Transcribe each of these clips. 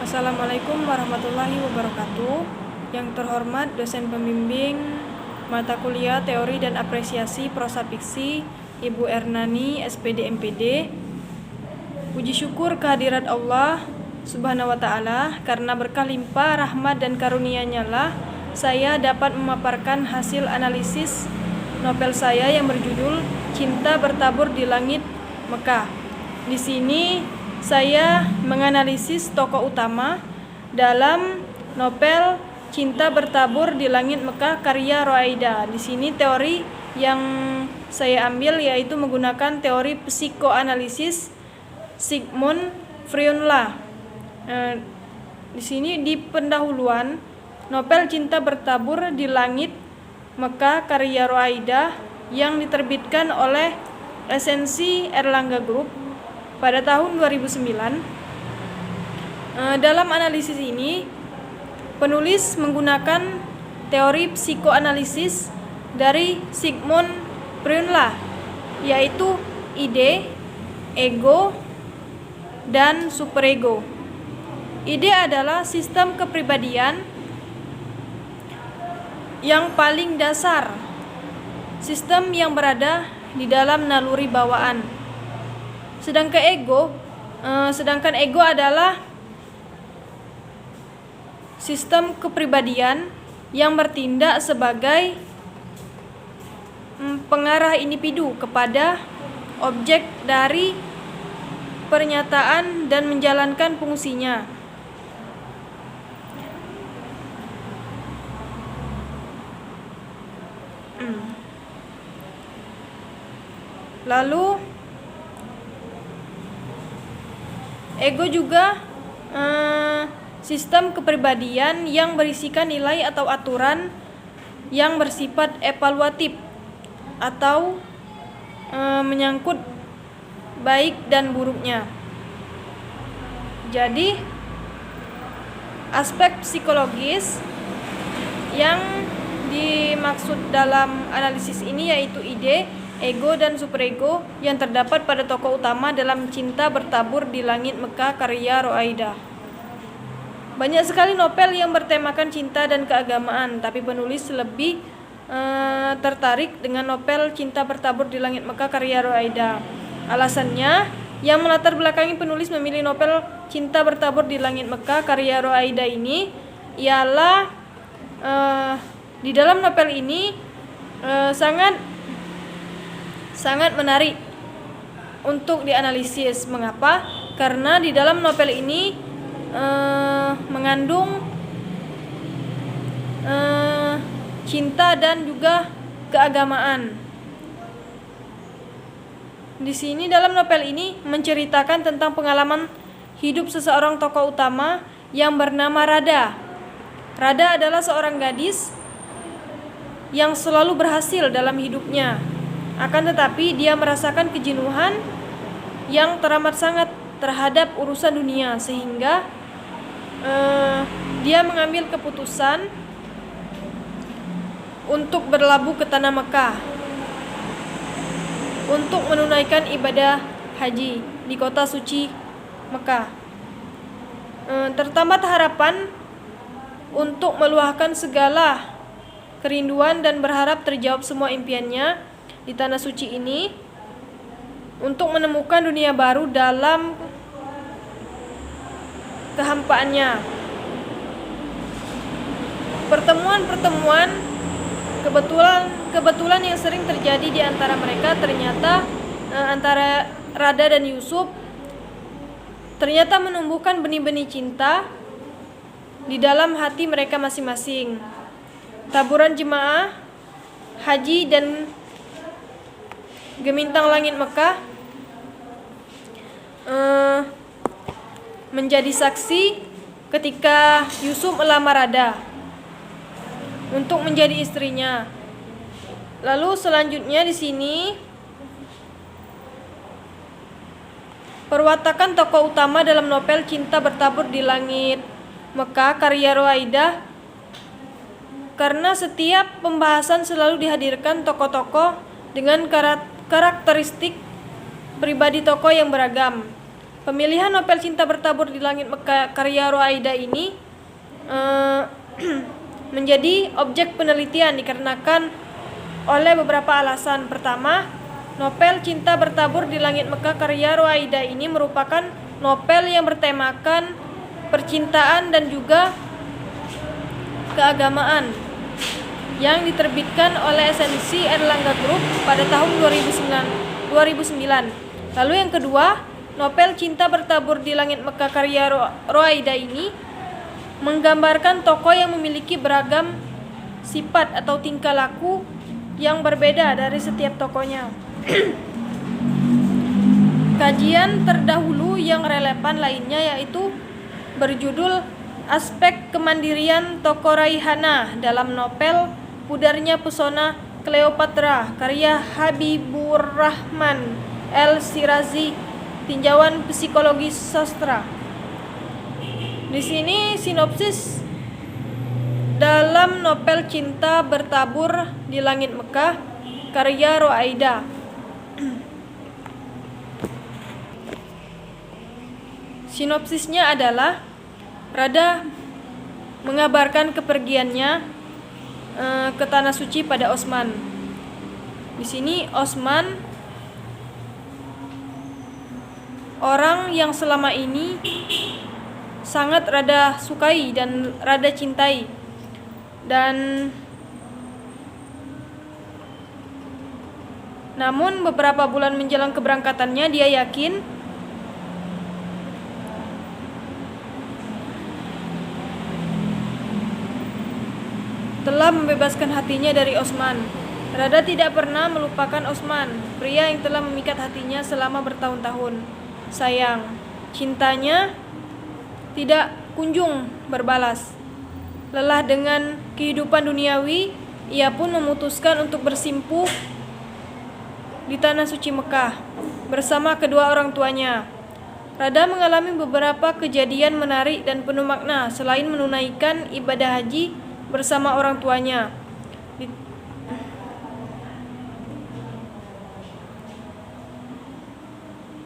Assalamualaikum warahmatullahi wabarakatuh. Yang terhormat dosen pembimbing mata kuliah Teori dan Apresiasi Prosa Fiksi, Ibu Ernani, SPD MPD. Puji syukur kehadirat Allah Subhanahu wa Ta'ala, karena berkah limpah rahmat dan karunia-Nya lah saya dapat memaparkan hasil analisis novel saya yang berjudul Cinta Bertabur di Langit Mekah. Di sini saya menganalisis tokoh utama dalam novel Cinta Bertabur di Langit Mekah karya Roaida. Di sini teori yang saya ambil yaitu menggunakan teori psikoanalisis Sigmund Freud. Di sini di pendahuluan novel Cinta Bertabur di Langit Mekah karya Roaida yang diterbitkan oleh Esensi Erlangga Group pada tahun 2009. Dalam analisis ini, penulis menggunakan teori psikoanalisis dari Sigmund Freud, yaitu ide, ego, dan superego. Ide adalah sistem kepribadian yang paling dasar, sistem yang berada di dalam naluri bawaan. Sedangkan ego adalah sistem kepribadian yang bertindak sebagai pengarah individu kepada objek dari pernyataan dan menjalankan fungsinya. Lalu ego juga sistem kepribadian yang berisikan nilai atau aturan yang bersifat evaluatif atau menyangkut baik dan buruknya. Jadi aspek psikologis yang dimaksud dalam analisis ini yaitu ide, ego, dan superego yang terdapat pada tokoh utama dalam Cinta Bertabur di Langit Mekah karya Roaida. Banyak sekali novel yang bertemakan cinta dan keagamaan, tapi penulis lebih tertarik dengan novel Cinta Bertabur di Langit Mekah karya Roaida. Alasannya, yang melatar belakangi penulis memilih novel Cinta Bertabur di Langit Mekah karya Roaida ini ialah di dalam novel ini sangat menarik untuk dianalisis. Mengapa? Karena di dalam novel ini mengandung cinta dan juga keagamaan. Di sini dalam novel ini menceritakan tentang pengalaman hidup seseorang tokoh utama yang bernama Rada. Rada adalah seorang gadis yang selalu berhasil dalam hidupnya. Akan tetapi dia merasakan kejenuhan yang teramat sangat terhadap urusan dunia, sehingga dia mengambil keputusan untuk berlabuh ke tanah Mekah untuk menunaikan ibadah haji di kota suci Mekah. Tertambat harapan untuk meluahkan segala kerinduan dan berharap terjawab semua impiannya di tanah suci ini, untuk menemukan dunia baru dalam kehampaannya. Pertemuan kebetulan yang sering terjadi di antara mereka ternyata antara Rada dan Yusuf ternyata menumbuhkan benih-benih cinta di dalam hati mereka masing-masing. Taburan jemaah haji dan Gemintang Langit Mekah menjadi saksi ketika Yusuf melamar Rada untuk menjadi istrinya. Lalu selanjutnya di sini perwatakan tokoh utama dalam novel Cinta Bertabur di Langit Mekah karya Roaida, karena setiap pembahasan selalu dihadirkan tokoh-tokoh dengan karakteristik pribadi tokoh yang beragam. Pemilihan Nobel Cinta Bertabur di Langit Mekah karya Roaida ini menjadi objek penelitian dikarenakan oleh beberapa alasan. Pertama, Nobel Cinta Bertabur di Langit Mekah karya Roaida ini merupakan Nobel yang bertemakan percintaan dan juga keagamaan yang diterbitkan oleh Esensi Erlangga Group pada tahun 2009. Lalu yang kedua, Nobel Cinta Bertabur di Langit Mekah karya Roaida ini menggambarkan tokoh yang memiliki beragam sifat atau tingkah laku yang berbeda dari setiap tokohnya. Kajian terdahulu yang relevan lainnya yaitu berjudul Aspek Kemandirian Tokoh Raihana dalam Nobel Pudarnya Pesona Cleopatra karya Habibur Rahman El-Shirazi, tinjauan psikologi sastra. Di sini sinopsis dalam Nobel Cinta Bertabur di Langit Mekah karya Roaida. Sinopsisnya adalah Rada mengabarkan kepergiannya ke Tanah Suci pada Osman. Di sini Osman orang yang selama ini sangat Rada sukai dan Rada cintai, dan namun beberapa bulan menjelang keberangkatannya dia yakin telah membebaskan hatinya dari Osman. Rada tidak pernah melupakan Osman, pria yang telah memikat hatinya selama bertahun-tahun. Sayang, cintanya tidak kunjung berbalas. Lelah dengan kehidupan duniawi, ia pun memutuskan untuk bersimpuh di Tanah Suci Mekah bersama kedua orang tuanya. Rada mengalami beberapa kejadian menarik dan penuh makna selain menunaikan ibadah haji bersama orang tuanya.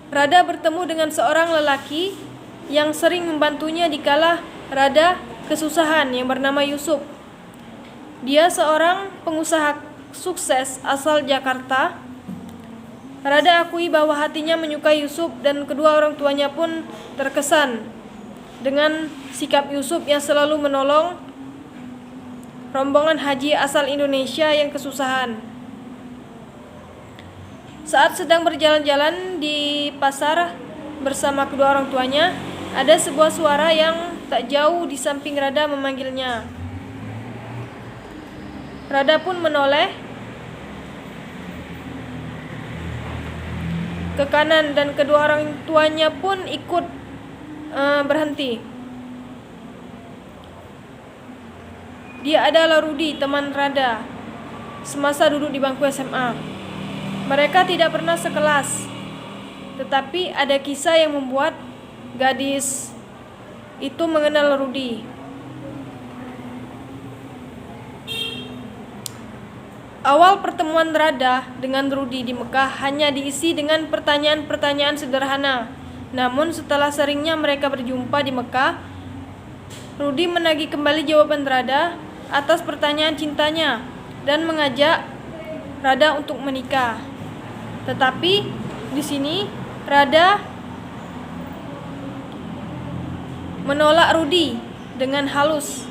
Rada bertemu dengan seorang lelaki yang sering membantunya dikala Rada kesusahan yang bernama Yusuf. Dia seorang pengusaha sukses asal Jakarta. Rada akui bahwa hatinya menyukai Yusuf dan kedua orang tuanya pun terkesan dengan sikap Yusuf yang selalu menolong rombongan haji asal Indonesia yang kesusahan. Saat sedang berjalan-jalan di pasar bersama kedua orang tuanya, ada sebuah suara yang tak jauh di samping Rada memanggilnya. Rada pun menoleh ke kanan dan kedua orang tuanya pun ikut berhenti. Dia adalah Rudi, teman Rada semasa duduk di bangku SMA. Mereka tidak pernah sekelas, tetapi ada kisah yang membuat gadis itu mengenal Rudi. Awal pertemuan Rada dengan Rudi di Mekah hanya diisi dengan pertanyaan-pertanyaan sederhana. Namun setelah seringnya mereka berjumpa di Mekah, Rudi menagih kembali jawaban Rada atas pertanyaan cintanya dan mengajak Rada untuk menikah. Tetapi di sini Rada menolak Rudi dengan halus,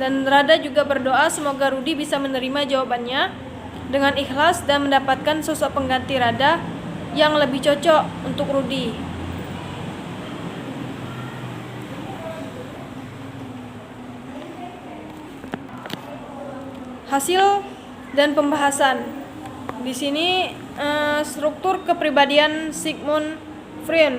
dan Rada juga berdoa semoga Rudi bisa menerima jawabannya dengan ikhlas dan mendapatkan sosok pengganti Rada yang lebih cocok untuk Rudi. Hasil dan pembahasan. Di sini struktur kepribadian Sigmund Freud.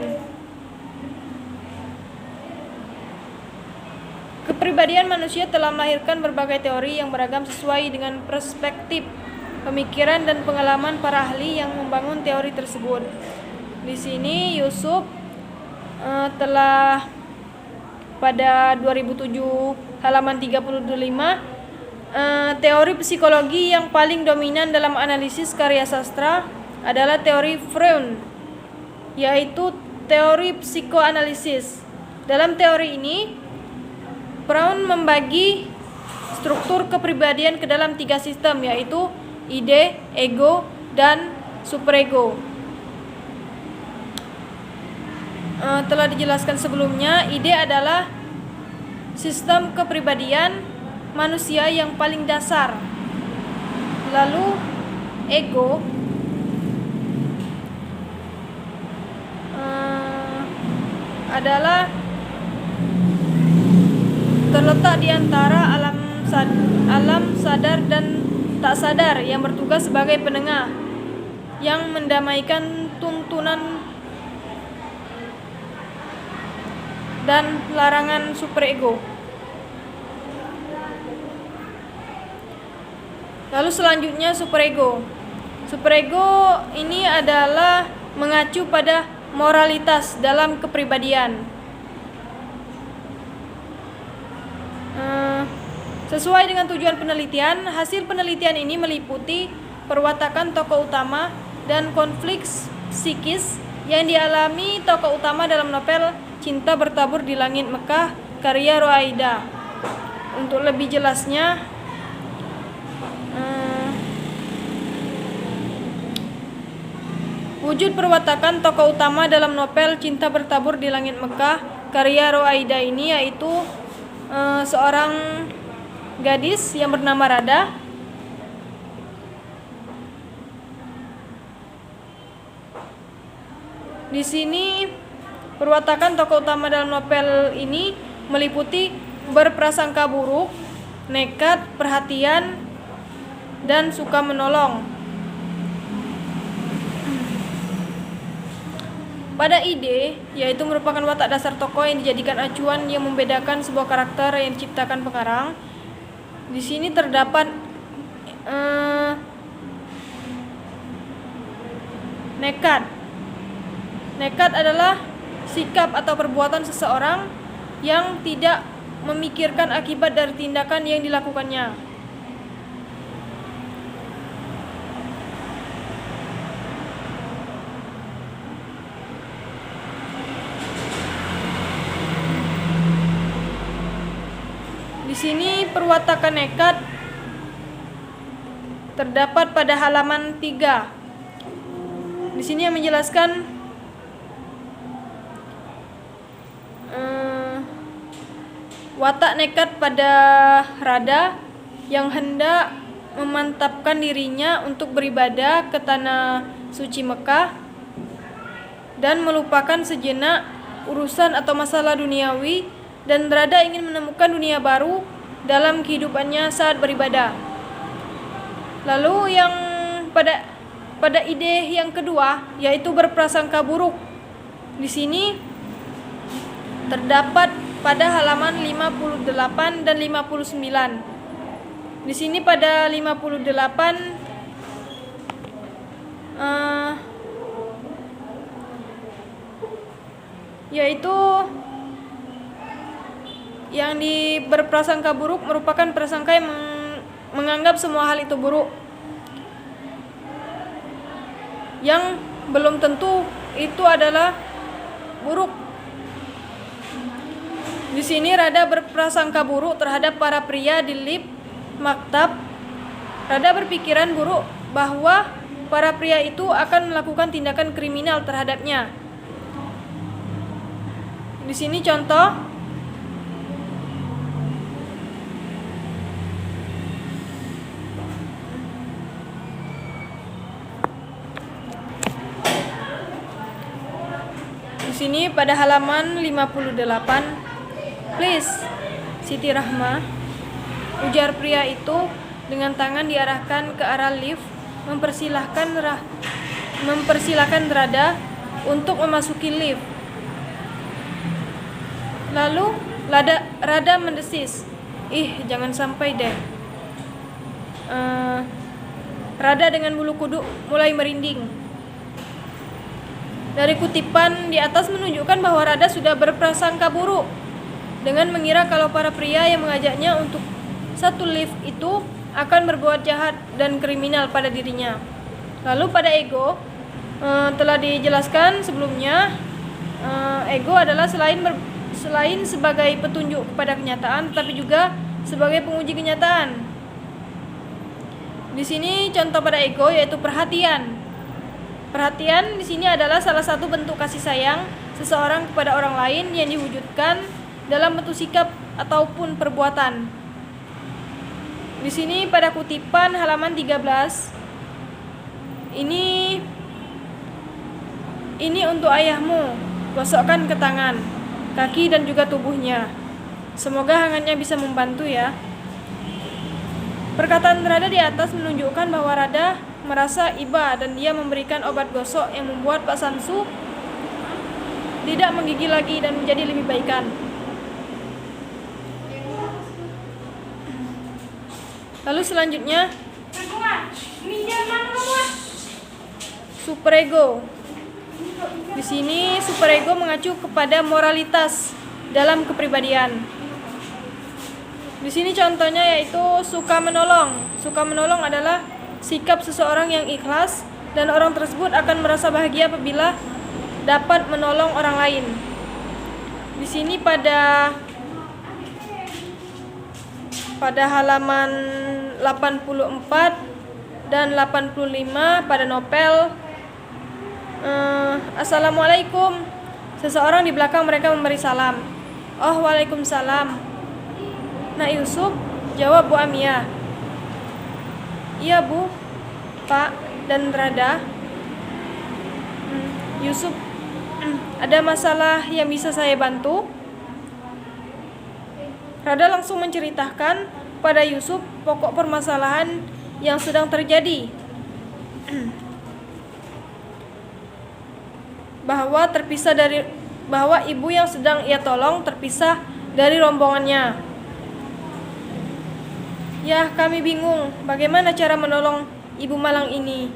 Kepribadian manusia telah melahirkan berbagai teori yang beragam sesuai dengan perspektif, pemikiran dan pengalaman para ahli yang membangun teori tersebut. Di sini Yusuf telah pada 2007 halaman 35 teori psikologi yang paling dominan dalam analisis karya sastra adalah teori Freud, yaitu teori psikoanalisis. Dalam teori ini, Brown membagi struktur kepribadian ke dalam 3 sistem, yaitu ide, ego, dan superego. Telah dijelaskan sebelumnya, ide adalah sistem kepribadian manusia yang paling dasar. Lalu ego adalah terletak di antara alam sadar dan tak sadar yang bertugas sebagai penengah yang mendamaikan tuntunan dan larangan superego. Lalu selanjutnya superego. Superego ini adalah mengacu pada moralitas dalam kepribadian. Sesuai dengan tujuan penelitian, hasil penelitian ini meliputi perwatakan tokoh utama dan konflik psikis yang dialami tokoh utama dalam novel Cinta Bertabur di Langit Mekah karya Roaida. Untuk lebih jelasnya, wujud perwatakan tokoh utama dalam novel Cinta Bertabur di Langit Mekah karya Roaida ini yaitu seorang gadis yang bernama Rada. Di sini perwatakan tokoh utama dalam novel ini meliputi berprasangka buruk, nekat, perhatian, dan suka menolong. Pada ide, yaitu merupakan watak dasar tokoh yang dijadikan acuan yang membedakan sebuah karakter yang diciptakan pengarang. Di sini terdapat nekat. Nekat adalah sikap atau perbuatan seseorang yang tidak memikirkan akibat dari tindakan yang dilakukannya. Di sini perwatakan nekat terdapat pada halaman 3. Di sini yang menjelaskan watak nekat pada Rada yang hendak memantapkan dirinya untuk beribadah ke tanah suci Mekah dan melupakan sejenak urusan atau masalah duniawi, dan Rada ingin menemukan dunia baru dalam kehidupannya saat beribadah. Lalu yang pada ide yang kedua, yaitu berprasangka buruk. Di sini terdapat pada halaman 58 dan 59. Di sini pada 58 yaitu yang berprasangka buruk merupakan prasangka yang menganggap semua hal itu buruk, yang belum tentu itu adalah buruk. Di sini Rada berprasangka buruk terhadap para pria di lift maktab. Rada berpikiran buruk bahwa para pria itu akan melakukan tindakan kriminal terhadapnya. Di sini contoh. Di sini pada halaman 58, "Please, Siti Rahma," ujar pria itu dengan tangan diarahkan ke arah lift, mempersilahkan Rada untuk memasuki lift. Lalu Rada mendesis, "Ih, jangan sampai deh." Rada dengan bulu kuduk mulai merinding. Dari kutipan di atas menunjukkan bahwa Rada sudah berprasangka buruk dengan mengira kalau para pria yang mengajaknya untuk satu lift itu akan berbuat jahat dan kriminal pada dirinya. Lalu pada ego, telah dijelaskan sebelumnya Ego adalah selain sebagai petunjuk kepada kenyataan, tapi juga sebagai penguji kenyataan. Di sini contoh pada ego yaitu perhatian. Perhatian di sini adalah salah satu bentuk kasih sayang seseorang kepada orang lain yang diwujudkan dalam bentuk sikap ataupun perbuatan. Di sini pada kutipan halaman 13, ini untuk ayahmu, gosokkan ke tangan, kaki dan juga tubuhnya. Semoga hangatnya bisa membantu ya. Perkataan Rada di atas menunjukkan bahwa Rada merasa iba dan dia memberikan obat gosok yang membuat Pak Samsu tidak menggigil lagi dan menjadi lebih baikan. Lalu selanjutnya superego. Di sini superego mengacu kepada moralitas dalam kepribadian. Di sini contohnya yaitu suka menolong. Suka menolong adalah sikap seseorang yang ikhlas dan orang tersebut akan merasa bahagia apabila dapat menolong orang lain. Di sini pada halaman 84 dan 85 pada novel Assalamualaikum. Seseorang di belakang mereka memberi salam. Oh, waalaikumsalam. Nak Yusuf, jawab Bu Amia. Iya Bu, Pak dan Rada. Yusuf, ada masalah yang bisa saya bantu? Rada langsung menceritakan pada Yusuf pokok permasalahan yang sedang terjadi. Bahwa ibu yang sedang ia tolong terpisah dari rombongannya. Ya, kami bingung bagaimana cara menolong Ibu Malang ini.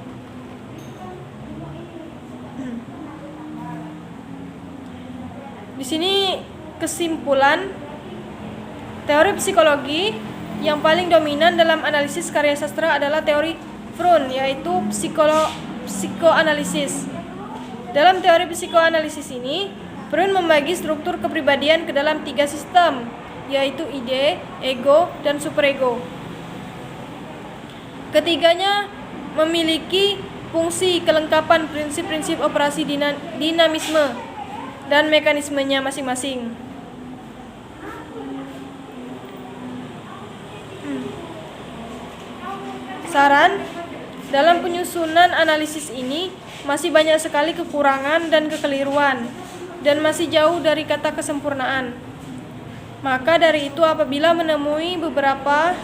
Di sini kesimpulan, teori psikologi yang paling dominan dalam analisis karya sastra adalah teori Freud, yaitu psikoanalisis. Dalam teori psikoanalisis ini, Freud membagi struktur kepribadian ke dalam 3 sistem, yaitu ide, ego, dan superego. Ketiganya memiliki fungsi kelengkapan prinsip-prinsip operasi dinamisme dan mekanismenya masing-masing. Saran, dalam penyusunan analisis ini masih banyak sekali kekurangan dan kekeliruan dan masih jauh dari kata kesempurnaan. Maka dari itu apabila menemui beberapa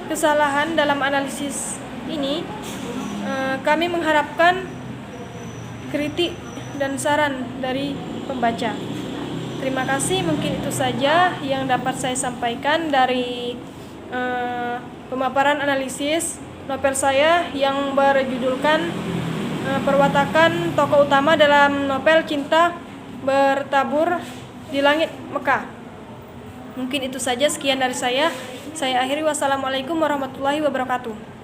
kesalahan dalam analisis ini, kami mengharapkan kritik dan saran dari pembaca. Terima kasih, mungkin itu saja yang dapat saya sampaikan dari pemaparan analisis novel saya yang berjudulkan perwatakan tokoh utama dalam novel Cinta Bertabur di Langit Mekah. Mungkin itu saja, sekian dari saya. Saya akhiri, wassalamualaikum warahmatullahi wabarakatuh.